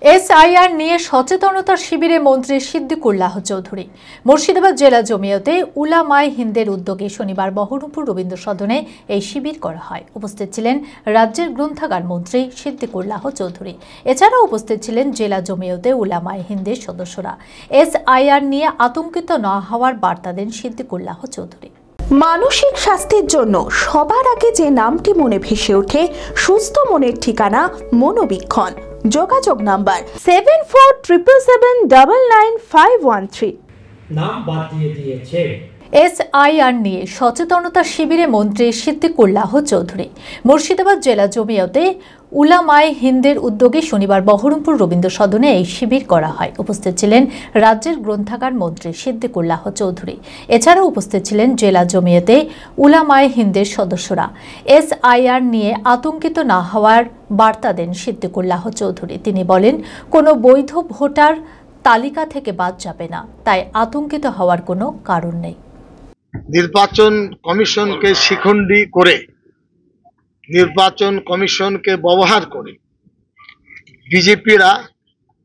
SIR নিয়ে সচেতনতার শিবিরে মন্ত্রী সিদ্দিকুল্লাহ চৌধুরী। মুর্শিদাবাদ জেলা জমিয়তে উলামায়ে হিন্দের উদ্যোগে শনিবার বহরমপুর রবীন্দ্র সদনে এই শিবির করা হয়। উপস্থিত ছিলেন রাজ্যের গ্রন্থাগার মন্ত্রী সিদ্দিকুল্লাহ চৌধুরী। এছাড়াও উপস্থিত ছিলেন জেলা জমিয়তে উলামায়ে হিন্দের সদস্যরা। এসআইআর নিয়ে আতঙ্কিত না হওয়ার বার্তা দেন সিদ্দিকুল্লাহ চৌধুরী। মানসিক স্বাস্থ্যের জন্য সবার আগে যে নামটি মনে ভেসে ওঠে, সুস্থ মনের ঠিকানা মনোবীক্ষণ। যোগাযোগ নাম্বার 7477799513। নাম বাদ দিয়েছে। এসআইআর নিয়ে সচেতনতা শিবিরে মন্ত্রী সিদ্দিকুল্লাহ চৌধুরী। মুর্শিদাবাদ জেলা জমিয়তে উলামায়ে হিন্দের উদ্যোগে শনিবার বহরমপুর রবীন্দ্র সদনে এই শিবির করা হয়। উপস্থিত ছিলেন রাজ্যের গ্রন্থাগার মন্ত্রী সিদ্দিকুল্লাহ চৌধুরী। এছাড়াও উপস্থিত ছিলেন জেলা জমিয়তে উলামায়ে হিন্দের সদস্যরা। এসআইআর নিয়ে আতঙ্কিত না হওয়ার বার্তা দেন সিদ্দিকুল্লাহ চৌধুরী। তিনি বলেন, কোনো বৈধ ভোটার তালিকা থেকে বাদ যাবে না, তাই আতঙ্কিত হওয়ার কোনো কারণ নেই। নির্বাচন কমিশনকে শিখণ্ডী করে, নির্বাচন কমিশনকে ব্যবহার করে বিজেপিরা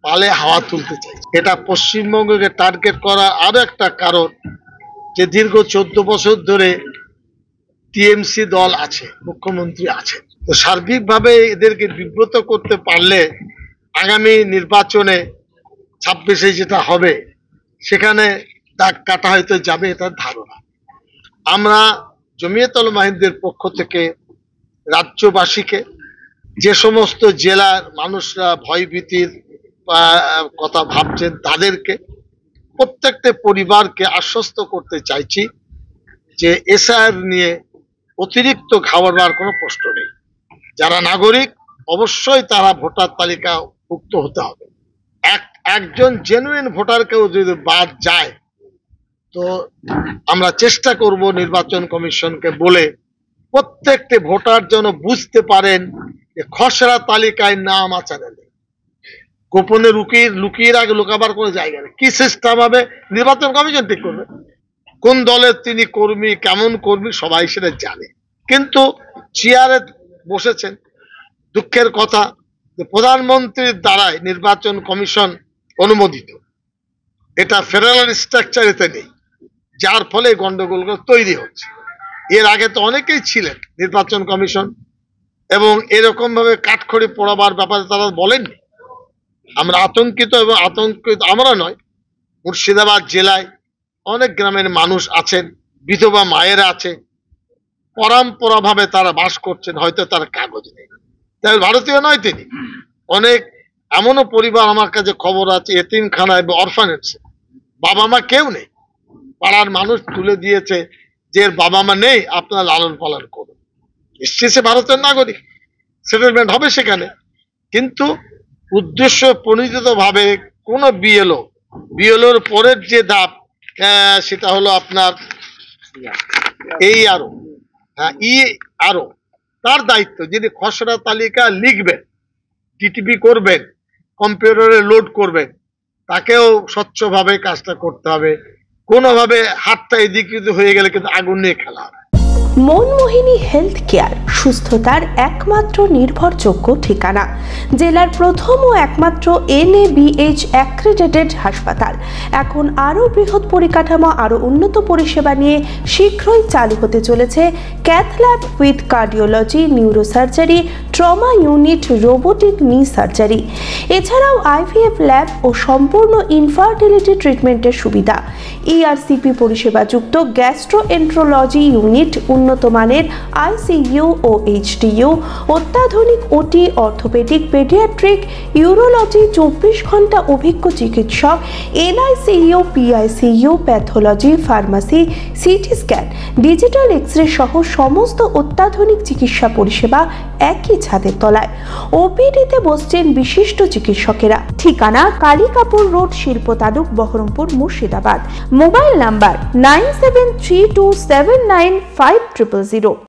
পালে হাওয়া তুলতে চায়। এটা পশ্চিমবঙ্গকে টার্গেট করা আরো একটা কারণ যে দীর্ঘ 14 বছর ধরে টিএমসি দল আছে, মুখ্যমন্ত্রী আছে। তো সার্বিকভাবে এদেরকে বিব্রত করতে পারলে আগামী নির্বাচনে 26-এ যেটা হবে সেখানে দাগ কাটা হয়তো যাবে, এটার ধারণা। আমরা জমিয়ত উলামায়ে হিন্দের পক্ষ থেকে রাজ্যবাসীকে, যে সমস্ত জেলার মানুষরা ভয়ভীতির কথা ভাবছেন, তাদেরকে প্রত্যেকটা পরিবারকে আশ্বস্ত করতে চাইছি যে এসআইআর নিয়ে অতিরিক্ত ঘাবড়াবার কোনো প্রশ্ন নেই। যারা নাগরিক অবশ্যই তারা ভোটার তালিকাভুক্ত হতে হবে। একজন জেনুইন ভোটারকেও যদি বাদ যায় তো আমরা চেষ্টা করব নির্বাচন কমিশনকে বলে প্রত্যেকটি ভোটার যেন বুঝতে পারেন যে খসড়া তালিকায় নাম আছে, গোপনে লুকিয়ে আগে লুকাবার কোনো জায়গা নেই। কি সিস্টেম হবে নির্বাচন কমিশন ঠিক করবে। কোন দলের তিনি কর্মী, কেমন কর্মী সবাই সেটা জানে। কিন্তু চেয়ারে বসেছেন, দুঃখের কথা যে প্রধানমন্ত্রীর দ্বারাই নির্বাচন কমিশন অনুমোদিত, এটা ফেডারেল স্ট্রাকচারেতে নেই, যার ফলে গন্ডগোলগুলো তৈরি হচ্ছে। এর আগে তো অনেকেই ছিলেন নির্বাচন কমিশন, এবং এরকম ভাবে কাঠখড়ি পোড়াবার ব্যাপারে তারা বলেননি। আমরা আতঙ্কিত, এবং আতঙ্কিত আমরা নয়, মুর্শিদাবাদ জেলায় অনেক গ্রামের মানুষ আছেন, বিধবা মায়েরা আছে, পরম্পরা ভাবে তারা বাস করছেন, হয়তো তার কাগজ নেই, তাই ভারতীয় নয় তিনি। অনেক এমনও পরিবার আমার কাছে খবর আছে এতিমখানায় বা অরফানেজে বাবা মা কেউ নেই, পাড়ার মানুষ তুলে দিয়েছে যে বাবা মা নেই, আপনারা লালন পালন করুন। নিশ্চয়ই সে ভারতের নাগরিক, সেটেলমেন্ট হবে সেখানে, কিন্তু উদ্দেশ্য প্রণোদিত ভাবে কোন বিএলওর পরের যে ধাপ সেটা হলো আপনার তার দায়িত্ব, যিনি খসড়া তালিকা লিখবেন, টিটিপি করবেন, কম্পিউটারে লোড করবেন, তাকেও স্বচ্ছভাবে কাজটা করতে হবে। কোনোভাবে হাতটা এদিকে হয়ে গেলে কিন্তু আগুন নিয়ে খেলা হবে। মনমোহিনী হেলথ কেয়ার, সুস্থতার একমাত্র নির্ভরযোগ্য ঠিকানা। জেলার প্রথম ও একমাত্র NABH অ্যাক্রেডিটেড হাসপাতাল। এখন আরও বৃহৎ পরিকাঠামো, আরও উন্নত পরিষেবা নিয়ে শীঘ্রই চালু হতে চলেছে cath lab with cardiology, neurosurgery, trauma unit, robotic নি সার্জারি। এছাড়াও IVF ল্যাব ও সম্পূর্ণ ইনফার্টিলিটি ট্রিটমেন্টের সুবিধা। ERCP পরিষেবাযুক্ত গ্যাস্ট্রোএন্ট্রোলজি ইউনিট, উন্নত মানের ICU ও HDU, অত্যাধুনিক OT, অর্থোপেডিক, পেডিয়াট্রিক, ইউরোলজি, 24 ঘন্টা অভিজ্ঞ চিকিৎসক, NICU, PICU, pathology, pharmacy, CT scan, digital X-ray সহ সমস্ত অত্যাধুনিক চিকিৎসা পরিষেবা একই ছাদের তলায়। OPD-তে বসছেন বিশিষ্ট চিকিৎসকেরা। ঠিকানা কালিকাপুর রোড, শিল্প তালুক, বহরমপুর, মুর্শিদাবাদ। Mobile number 9732795000।